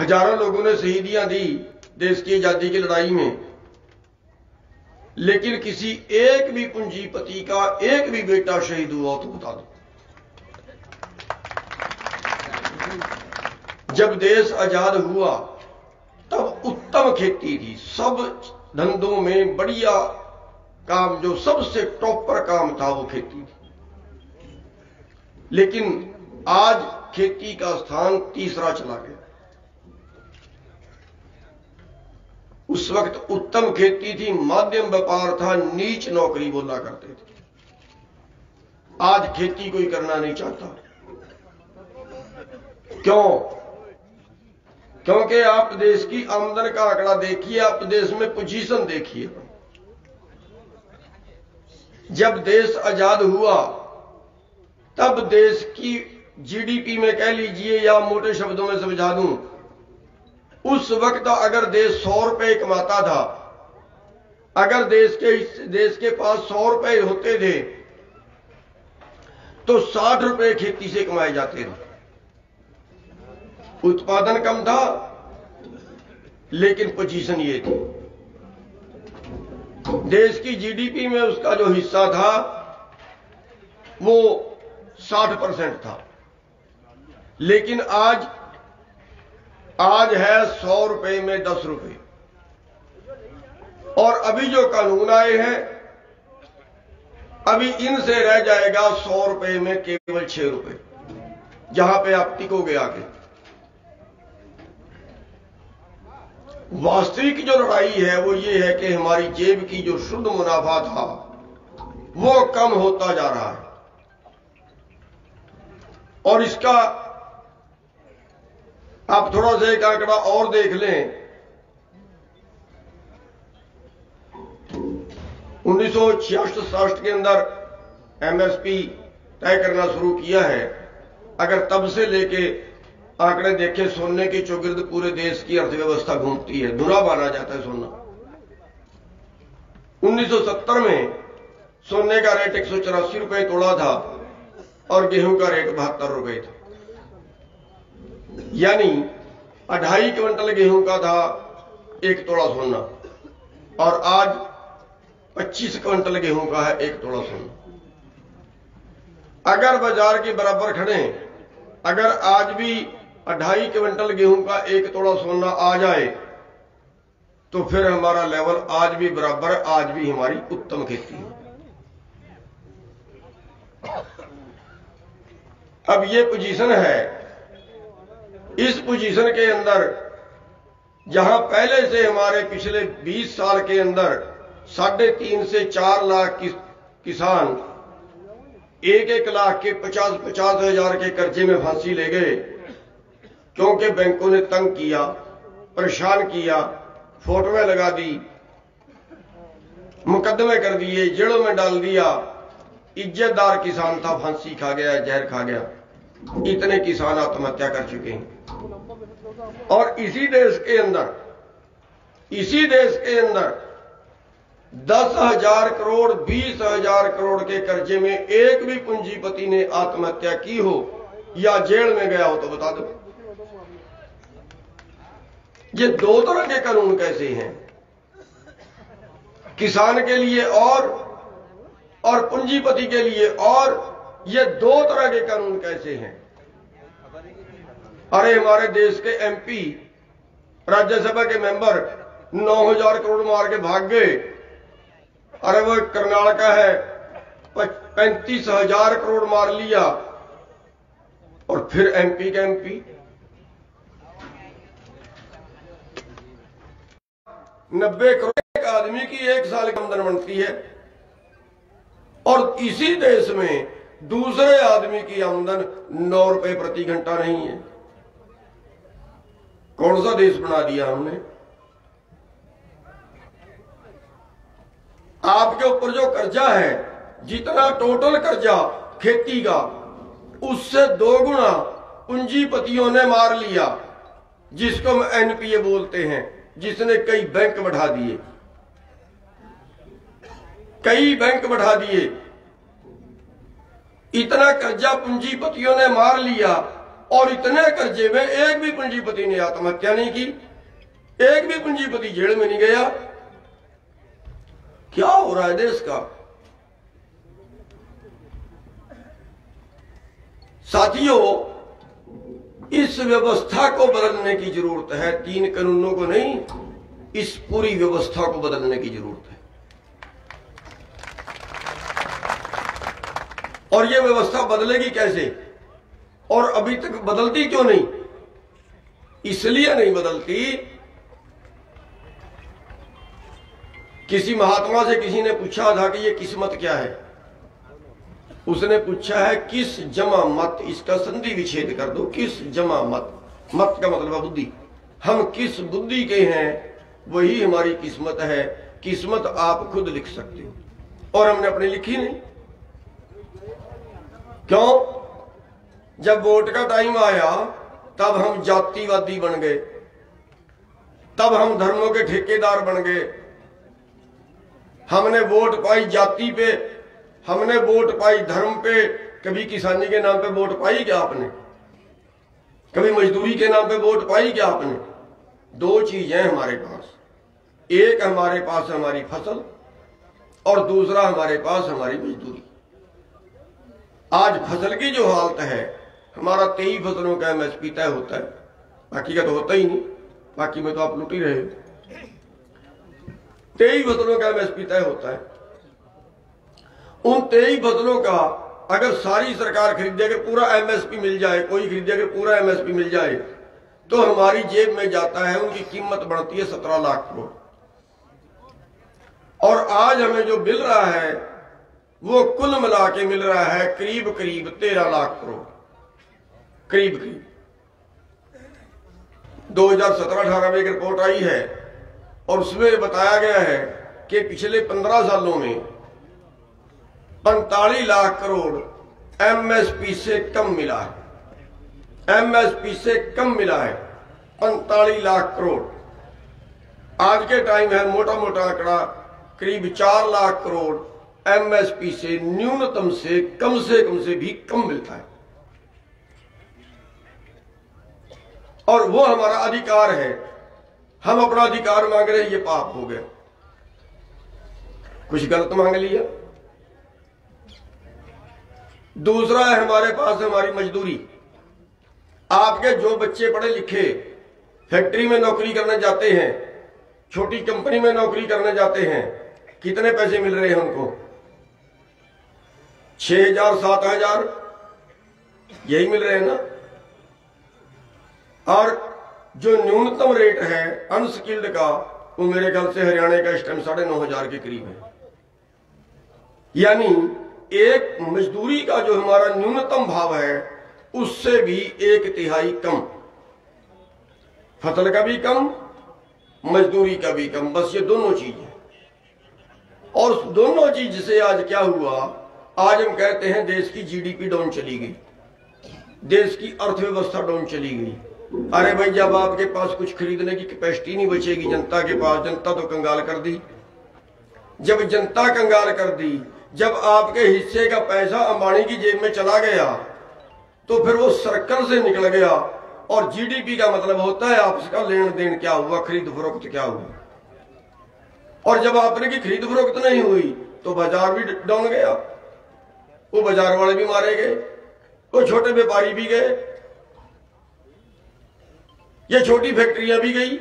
हजारों लोगों ने शहीदियां दी देश की आजादी की लड़ाई में, लेकिन किसी एक भी पूंजीपति का एक भी बेटा शहीद हुआ तो बता दो। जब देश आजाद हुआ तब उत्तम खेती थी, सब धंधों में बढ़िया काम, जो सबसे टॉपर काम था वो खेती थी। लेकिन आज खेती का स्थान तीसरा चला गया। उस वक्त उत्तम खेती थी, माध्यम व्यापार था, नीच नौकरी बोला करते थे। आज खेती कोई करना नहीं चाहता। क्यों? क्योंकि आप देश की आमदन का आंकड़ा देखिए, आप देश में पोजीशन देखिए। जब देश आजाद हुआ तब देश की जीडीपी में कह लीजिए या मोटे शब्दों में समझा दूं, उस वक्त अगर देश 100 रुपए कमाता था, अगर देश के पास 100 रुपए होते थे तो 60 रुपए खेती से कमाए जाते थे। उत्पादन कम था लेकिन पोजीशन ये थी। देश की जीडीपी में उसका जो हिस्सा था वो 60% था। लेकिन आज है 100 रुपए में 10 रुपए। और अभी जो कानून आए हैं, अभी इनसे रह जाएगा 100 रुपए में केवल 6 रुपए, जहां पे आप टिकोगे आगे। वास्तविक जो लड़ाई है वो ये है कि हमारी जेब की जो शुद्ध मुनाफा था वो कम होता जा रहा है। और इसका आप थोड़ा सा एक आंकड़ा और देख लें। 1966 के अंदर एमएसपी तय करना शुरू किया है। अगर तब से लेके आंकड़े देखें, सोने के चौगिर्द पूरे देश की अर्थव्यवस्था घूमती है, धुरा माना जाता है सोना। 1970 में सोने का रेट 184 रुपए तोला था और गेहूं का रेट 72 रुपए था। यानी 2.5 क्विंटल गेहूं का था 1 तोला सोना, और आज 25 क्विंटल गेहूं का है 1 तोला सोना। अगर बाजार के बराबर खड़े, अगर आज भी 2.5 क्विंटल गेहूं का 1 तोला सोना आ जाए तो फिर हमारा लेवल आज भी बराबर है, आज भी हमारी उत्तम खेती है। अब ये पोजीशन है। इस पोजीशन के अंदर जहां पहले से हमारे पिछले 20 साल के अंदर 3.5 से 4 लाख किसान 1-1 लाख के 50-50 हजार के कर्जे में फांसी ले गए, क्योंकि बैंकों ने तंग किया, परेशान किया, फोटोएं लगा दी, मुकदमे कर दिए, जेलों में डाल दिया। इज्जतदार किसान था, फांसी खा गया, जहर खा गया। इतने किसान आत्महत्या कर चुके हैं। और इसी देश के अंदर 10,000 करोड़ 20,000 करोड़ के कर्जे में एक भी पूंजीपति ने आत्महत्या की हो या जेल में गया हो तो बता दो। ये 2 तरह के कानून कैसे हैं? किसान के लिए और पूंजीपति के लिए और, ये 2 तरह के कानून कैसे हैं? अरे हमारे देश के एमपी, राज्यसभा के मेंबर 9,000 करोड़ मार के भाग गए। अरे वो करनाल का है 35,000 करोड़ मार लिया, और फिर एमपी का एमपी 90 करोड़ एक आदमी की 1 साल की आमदन बनती है, और इसी देश में दूसरे आदमी की आमदन 9 रुपए प्रति घंटा नहीं है। कौन सा देश बना दिया हमने? आपके ऊपर जो कर्जा है, जितना टोटल कर्जा खेती का, उससे 2 गुना पूंजीपतियों ने मार लिया, जिसको हम एनपीए बोलते हैं, जिसने कई बैंक बढ़ा दिए, कई बैंक बढ़ा दिए। इतना कर्जा पूंजीपतियों ने मार लिया और इतने कर्जे में एक भी पूंजीपति ने आत्महत्या नहीं की, एक भी पूंजीपति जेल में नहीं गया। क्या हो रहा है देश का? साथियों, इस व्यवस्था को बदलने की जरूरत है। 3 कानूनों को नहीं, इस पूरी व्यवस्था को बदलने की जरूरत है। और यह व्यवस्था बदलेगी कैसे? और अभी तक बदलती क्यों नहीं? इसलिए नहीं बदलती, किसी महात्मा से किसी ने पूछा था कि ये किस्मत क्या है। उसने पूछा है किस जमा मत, इसका संधि विच्छेद कर दो। किस जमा मत, मत का मतलब बुद्धि। हम किस बुद्धि के हैं वही हमारी किस्मत है। किस्मत आप खुद लिख सकते हो और हमने अपनी लिखी नहीं। क्यों? जब वोट का टाइम आया तब हम जातिवादी बन गए, तब हम धर्मों के ठेकेदार बन गए। हमने वोट पाई जाति पे, हमने वोट पाई धर्म पे। कभी किसानी के नाम पे वोट पाई क्या आपने? कभी मजदूरी के नाम पे वोट पाई क्या आपने? 2 चीजें हमारे पास, एक हमारे पास हमारी फसल और दूसरा हमारे पास हमारी मजदूरी। आज फसल की जो हालत है, हमारा 23 फसलों का एमएसपी तय होता है, बाकी का तो होता ही नहीं। बाकी में तो आप लुट ही रहे हो। 23 फसलों का एमएसपी तय होता है। उन 23 फसलों का अगर सारी सरकार खरीदे, अगर पूरा एमएसपी मिल जाए, कोई खरीदे अगर पूरा एमएसपी मिल जाए, तो हमारी जेब में जाता है, उनकी कीमत बढ़ती है 17 लाख करोड़। और आज हमें जो मिल रहा है वो कुल मिला के मिल रहा है करीब करीब 13 लाख करोड़, करीब करीब। 2017-18 में एक रिपोर्ट आई है और उसमें बताया गया है कि पिछले 15 सालों में 45 लाख करोड़ एमएसपी से कम मिला है। एमएसपी से कम मिला है 45 लाख करोड़। आज के टाइम है मोटा मोटा आंकड़ा करीब 4 लाख करोड़ एमएसपी से न्यूनतम से कम से भी कम मिलता है। और वो हमारा अधिकार है, हम अपना अधिकार मांग रहे हैं, ये पाप हो गया। कुछ गलत मांग लिया। दूसरा है हमारे पास हमारी मजदूरी। आपके जो बच्चे पढ़े लिखे फैक्ट्री में नौकरी करने जाते हैं, छोटी कंपनी में नौकरी करने जाते हैं, कितने पैसे मिल रहे हैं उनको? 6,000 7,000 यही मिल रहे हैं ना। और जो न्यूनतम रेट है अनस्किल्ड का, वो मेरे ख्याल से हरियाणा का इस टाइम 9,500 के करीब है। यानी एक मजदूरी का जो हमारा न्यूनतम भाव है उससे भी 1/3 कम, फसल का भी कम, मजदूरी का भी कम। बस ये दोनों चीजें। और दोनों चीज से आज क्या हुआ? आज हम कहते हैं देश की जीडीपी डाउन चली गई, देश की अर्थव्यवस्था डाउन चली गई। अरे भाई, जब आपके पास कुछ खरीदने की कैपेसिटी नहीं बचेगी जनता के पास, जनता तो कंगाल कर दी। जब जनता कंगाल कर दी, जब आपके हिस्से का पैसा अंबानी की जेब में चला गया, तो फिर वो सर्कल से निकल गया। और जीडीपी का मतलब होता है आपस का लेन देन क्या हुआ, खरीद फरोख्त क्या हुआ। और जब आपने की खरीद फरोख्त नहीं हुई तो बाजार भी डाउन गया, वो बाजार वाले भी मारे गए, वो छोटे व्यापारी भी गए, ये छोटी फैक्ट्रियां भी गई,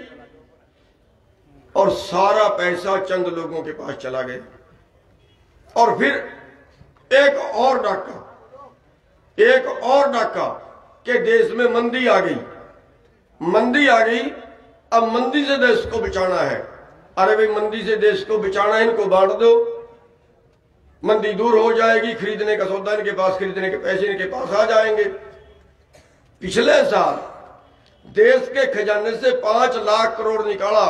और सारा पैसा चंद लोगों के पास चला गया। और फिर एक और डाका कि देश में मंदी आ गई, मंदी आ गई। अब मंदी से देश को बचाना है। अरे भाई, मंदी से देश को बचाना है, इनको बांट दो, मंदी दूर हो जाएगी, खरीदने का सौदा इनके पास, खरीदने के पैसे इनके पास आ जाएंगे। पिछले साल देश के खजाने से 5 लाख करोड़ निकाला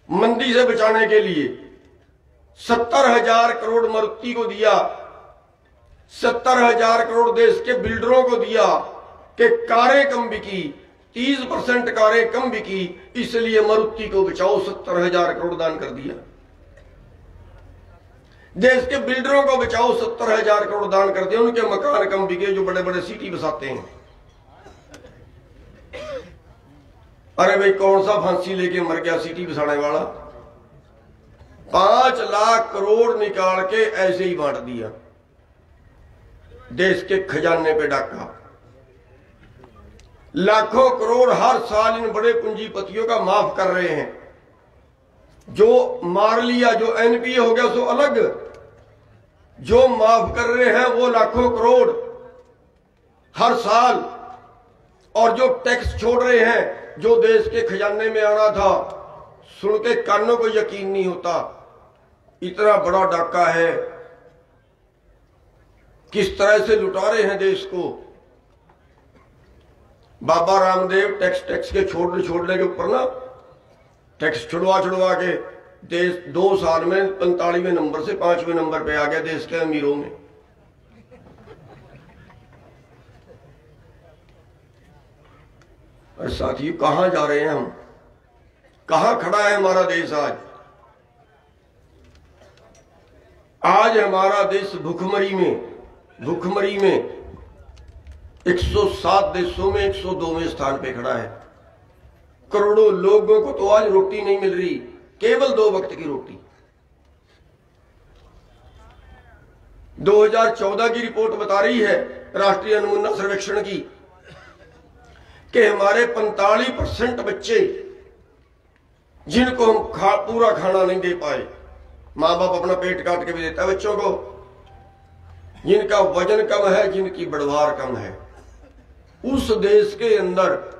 मंदी से बचाने के लिए। 70,000 करोड़ मारुति को दिया, 70,000 करोड़ देश के बिल्डरों को दिया कि कारें कम बिकी, 30% कारें कम बिकी, इसलिए मारुति को बचाओ, 70,000 करोड़ दान कर दिया। देश के बिल्डरों को बचाओ, 70,000 करोड़ दान कर दिया। उनके मकान कम बिके जो बड़े बड़े सिटी बसाते हैं, अरे भाई कौन सा फांसी लेके मर गया सीटी बिसाने वाला? 5 लाख करोड़ निकाल के ऐसे ही बांट दिया, देश के खजाने पे डाका। लाखों करोड़ हर साल इन बड़े पूंजीपतियों का माफ कर रहे हैं। जो मार लिया, जो एनपीए हो गया सो अलग, जो माफ कर रहे हैं वो लाखों करोड़ हर साल। और जो टैक्स छोड़ रहे हैं, जो देश के खजाने में आना था, सुन के कानों को यकीन नहीं होता। इतना बड़ा डाका है, किस तरह से लुटा रहे हैं देश को। बाबा रामदेव टैक्स के छोड़ने के ऊपर ना, टैक्स छुड़वा के देश 2 साल में 45वें नंबर से 5वें नंबर पे आ गया देश के अमीरों में। और साथियों कहां जा रहे हैं हम? कहां खड़ा है हमारा देश आज? आज हमारा देश भूखमरी में 107 देशों में 102वें स्थान पे खड़ा है। करोड़ों लोगों को तो आज रोटी नहीं मिल रही, केवल 2 वक्त की रोटी। 2014 की रिपोर्ट बता रही है राष्ट्रीय नमूना सर्वेक्षण की कि हमारे 45% बच्चे जिनको हम पूरा खाना नहीं दे पाए, माँ बाप अपना पेट काट के भी देता है बच्चों को, जिनका वजन कम है, जिनकी बढ़वार कम है, उस देश के अंदर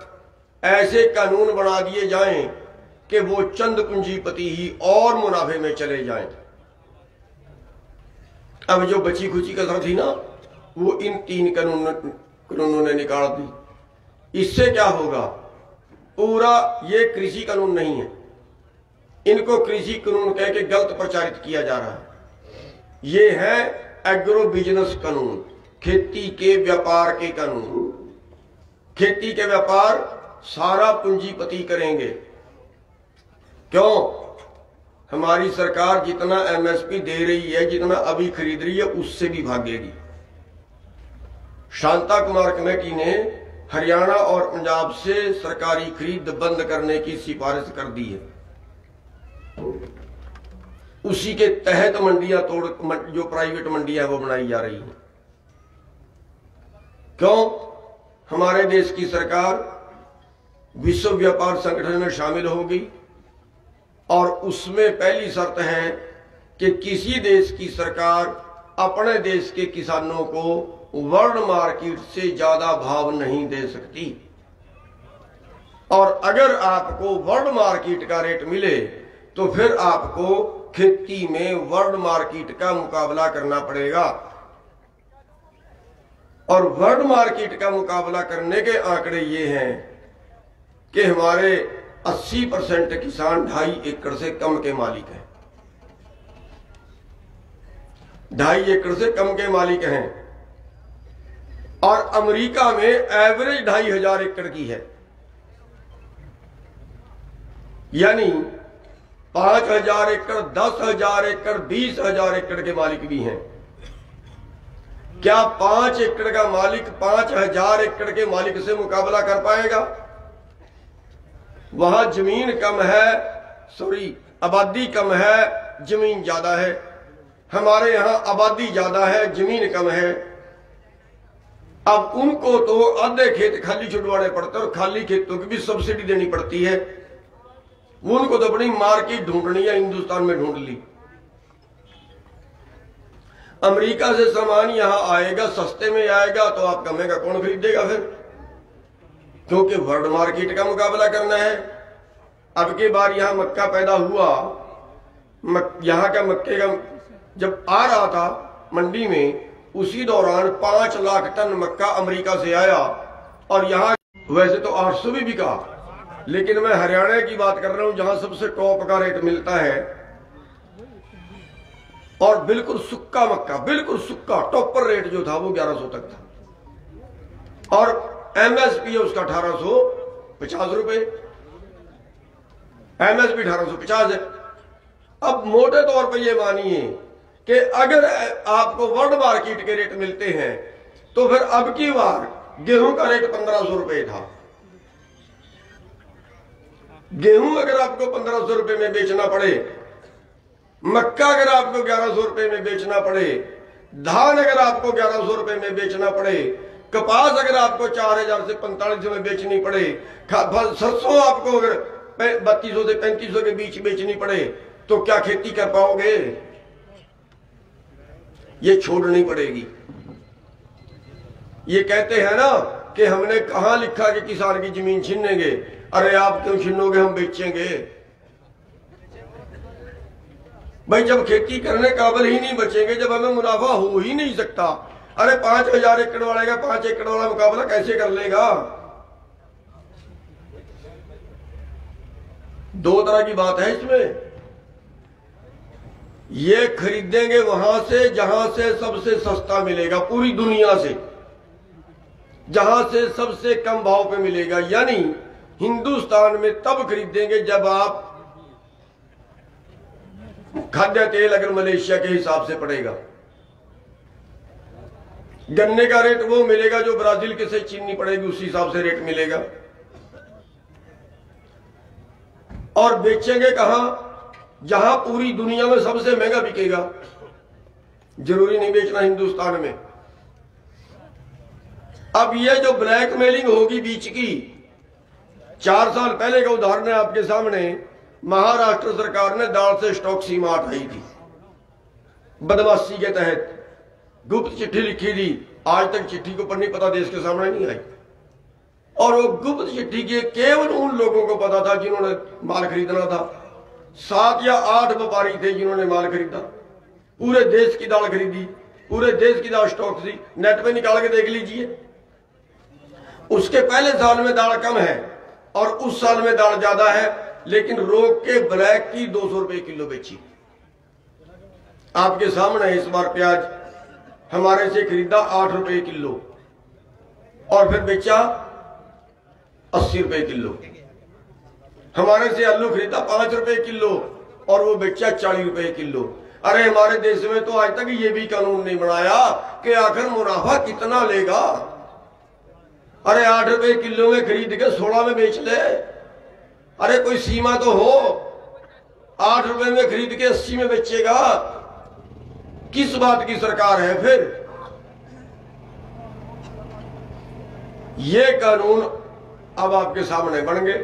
ऐसे कानून बना दिए जाएं कि वो चंद पूंजीपति ही और मुनाफे में चले जाएं। अब जो बची खुची कसर थी ना, वो इन 3 कानूनों ने निकाल दी। इससे क्या होगा? पूरा ये कृषि कानून नहीं है, इनको कृषि कानून कह के गलत प्रचारित किया जा रहा है। ये है एग्रो बिजनेस कानून, खेती के व्यापार के कानून। खेती के व्यापार सारा पूंजीपति करेंगे। क्यों? हमारी सरकार जितना एमएसपी दे रही है, जितना अभी खरीद रही है, उससे भी भागेगी। शांता कुमार कमेटी ने हरियाणा और पंजाब से सरकारी खरीद बंद करने की सिफारिश कर दी है। उसी के तहत मंडियां जो प्राइवेट मंडियां वो बनाई जा रही हैं। क्यों? हमारे देश की सरकार विश्व व्यापार संगठन में शामिल होगी और उसमें पहली शर्त है कि किसी देश की सरकार अपने देश के किसानों को वर्ल्ड मार्केट से ज्यादा भाव नहीं दे सकती। और अगर आपको वर्ल्ड मार्केट का रेट मिले तो फिर आपको खेती में वर्ल्ड मार्केट का मुकाबला करना पड़ेगा। और वर्ल्ड मार्केट का मुकाबला करने के आंकड़े ये हैं कि हमारे 80% किसान 2.5 एकड़ से कम के मालिक हैं। 2.5 एकड़ से कम के मालिक हैं। और अमेरिका में एवरेज 2,500 एकड़ की है, यानी 5,000 एकड़, 10,000 एकड़, 20,000 एकड़ के मालिक भी हैं। क्या 5 एकड़ का मालिक 5,000 एकड़ के मालिक से मुकाबला कर पाएगा? वहां जमीन कम है, आबादी कम है, जमीन ज्यादा है। हमारे यहां आबादी ज्यादा है, जमीन कम है। अब उनको तो आधे खेत खाली छुड़वाने पड़ते हैं और खाली खेतों की भी सब्सिडी देनी पड़ती है। उनको तो अपनी मार्केट ढूंढनी है, हिंदुस्तान में ढूंढ ली। अमेरिका से सामान यहां आएगा, सस्ते में आएगा, तो आपका महंगा कौन खरीदेगा फिर? क्योंकि वर्ल्ड मार्केट का मुकाबला करना है। अब की बार यहां मक्का पैदा हुआ, यहां का मक्के का जब आ रहा था मंडी में, उसी दौरान 5 लाख टन मक्का अमेरिका से आया और यहां वैसे तो 800 भी बिका, लेकिन मैं हरियाणा की बात कर रहा हूं जहां सबसे टॉप का रेट मिलता है। और बिल्कुल सूखा मक्का, बिल्कुल सूखा टॉपर रेट जो था वो 1100 तक था और एमएसपी उसका 1850 रुपए, एमएसपी 1850 है। अब मोटे तौर पर ये मानिए कि अगर आपको वर्ल्ड मार्केट के रेट मिलते हैं तो फिर अब की बार गेहूं का रेट 1500 रुपए था, गेहूं अगर आपको 1500 रुपए में बेचना पड़े, मक्का अगर आपको 1100 रुपए में बेचना पड़े, धान अगर आपको 1100 रुपए में बेचना पड़े, कपास अगर आपको 4000 से 4500 में बेचनी पड़े, सरसों आपको अगर 3200 से 3500 के बीच बेचनी पड़े, तो क्या खेती कर पाओगे? ये छोड़नी पड़ेगी। ये कहते हैं ना कि हमने कहां लिखा कि किसान की जमीन छीनेंगे। अरे आप क्यों छीनोगे, हम बेचेंगे। भाई जब खेती करने काबिल ही नहीं बचेंगे, जब हमें मुनाफा हो ही नहीं सकता, अरे 5000 एकड़ वाले का 5 एकड़ वाला मुकाबला कैसे कर लेगा? दो तरह की बात है इसमें। ये खरीदेंगे वहां से जहां से सबसे सस्ता मिलेगा, पूरी दुनिया से जहां से सबसे कम भाव पे मिलेगा। यानी हिंदुस्तान में तब खरीदेंगे जब आप खाद्य तेल अगर मलेशिया के हिसाब से पड़ेगा, गन्ने का रेट वो मिलेगा जो ब्राजील के से चीनी पड़ेगी, उसी हिसाब से रेट मिलेगा। और बेचेंगे कहां? जहां पूरी दुनिया में सबसे महंगा बिकेगा। जरूरी नहीं बेचना हिंदुस्तान में। अब ये जो ब्लैकमेलिंग होगी बीच की, 4 साल पहले का उदाहरण है आपके सामने। महाराष्ट्र सरकार ने दाल से स्टॉक सीमा हटाई थी, बदमाशी के तहत गुप्त चिट्ठी लिखी थी। आज तक चिट्ठी को पढ़नी पता देश के सामने नहीं आई। और वो गुप्त चिट्ठी के केवल उन लोगों को पता था जिन्होंने माल खरीदना था। 7 या 8 व्यापारी थे जिन्होंने माल खरीदा। पूरे देश की दाल खरीदी, पूरे देश की दाल स्टॉक थी। नेट पे निकाल के देख लीजिए। उसके पहले साल में दाल कम है और उस साल में दाल ज्यादा है, लेकिन रोक के ब्लैक की 200 रुपए किलो बेची। आपके सामने इस बार प्याज हमारे से खरीदा 8 रुपए किलो और फिर बेचा 80 रुपए किलो। हमारे से आलू खरीदा 5 रुपए किलो और वो बेचा 40 रुपए किलो। अरे हमारे देश में तो आज तक ये भी कानून नहीं बनाया कि आखिर मुनाफा कितना लेगा। अरे 8 रुपए किलो में खरीद के 16 में बेच ले। अरे कोई सीमा तो हो। 8 रुपए में खरीद के 80 में बेचेगा, किस बात की सरकार है फिर? ये कानून अब आपके सामने बन गए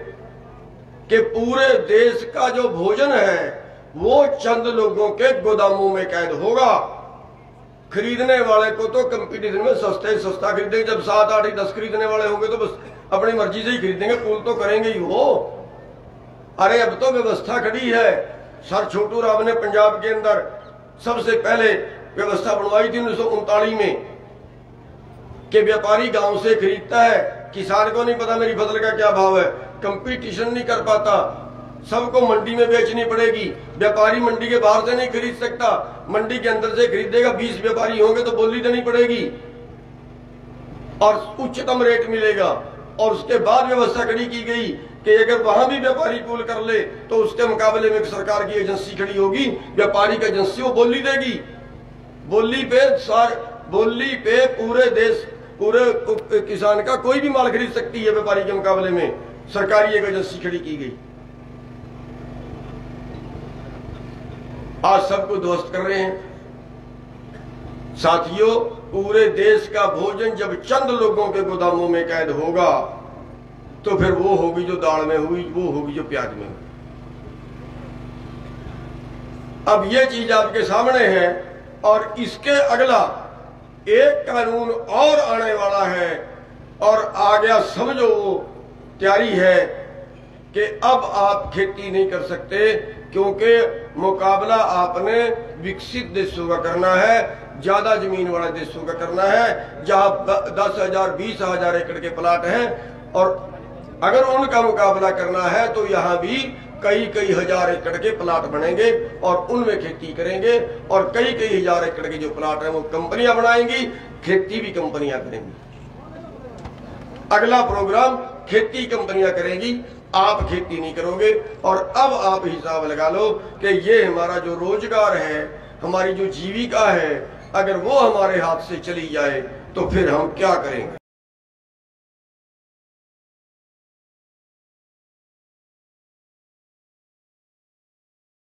कि पूरे देश का जो भोजन है वो चंद लोगों के गोदामों में कैद होगा। खरीदने वाले को तो कंपटीशन में सस्ते सस्ता खरीदेंगे। जब 7, 8, 10 खरीदने वाले होंगे तो बस अपनी मर्जी से ही खरीदेंगे, पूल तो करेंगे ही वो। अरे अब तो व्यवस्था खड़ी है। सर छोटू राम ने पंजाब के अंदर सबसे पहले व्यवस्था बनवाई थी 1939 में कि व्यापारी गांव से खरीदता है, किसान को नहीं पता मेरी फसल का क्या भाव है, कंपटीशन नहीं कर पाता, सबको मंडी में बेचनी पड़ेगी। व्यापारी मंडी के बाहर से नहीं खरीद सकता, मंडी के अंदर से खरीदेगा। 20 व्यापारी होंगे तो बोली देनी पड़ेगी और उच्चतम रेट मिलेगा। और उसके बाद व्यवस्था खड़ी की गई कि अगर वहां भी व्यापारी पूल कर ले तो उसके मुकाबले में सरकार की एजेंसी खड़ी होगी, व्यापारी की एजेंसी वो बोली देगी। बोली पे पूरे देश, पूरे किसान का कोई भी माल खरीद सकती है व्यापारी के मुकाबले में। सरकारी एक एजेंसी खड़ी की गई। आज सबको ध्वस्त कर रहे हैं। साथियों, पूरे देश का भोजन जब चंद लोगों के गोदामों में कैद होगा तो फिर वो होगी जो दाल में हुई, वो होगी जो प्याज में हुई। अब ये चीज आपके सामने है और इसके अगला एक कानून और आने वाला है और आ गया, समझो वो तैयारी है कि अब आप खेती नहीं कर सकते क्योंकि मुकाबला आपने विकसित देशों का करना है, ज्यादा जमीन वाले देशों का करना है जहां 10,000 20,000 एकड़ के प्लाट हैं। और अगर उनका मुकाबला करना है तो यहां भी कई हजार एकड़ के प्लाट बनेंगे और उनमें खेती करेंगे और कई हजार एकड़ के जो प्लाट हैं वो कंपनियां बनाएंगी, खेती भी कंपनियां करेंगी। अगला प्रोग्राम खेती कंपनियां करेंगी, आप खेती नहीं करोगे। और अब आप हिसाब लगा लो कि ये हमारा जो रोजगार है, हमारी जो जीविका है, अगर वो हमारे हाथ से चली जाए तो फिर हम क्या करेंगे।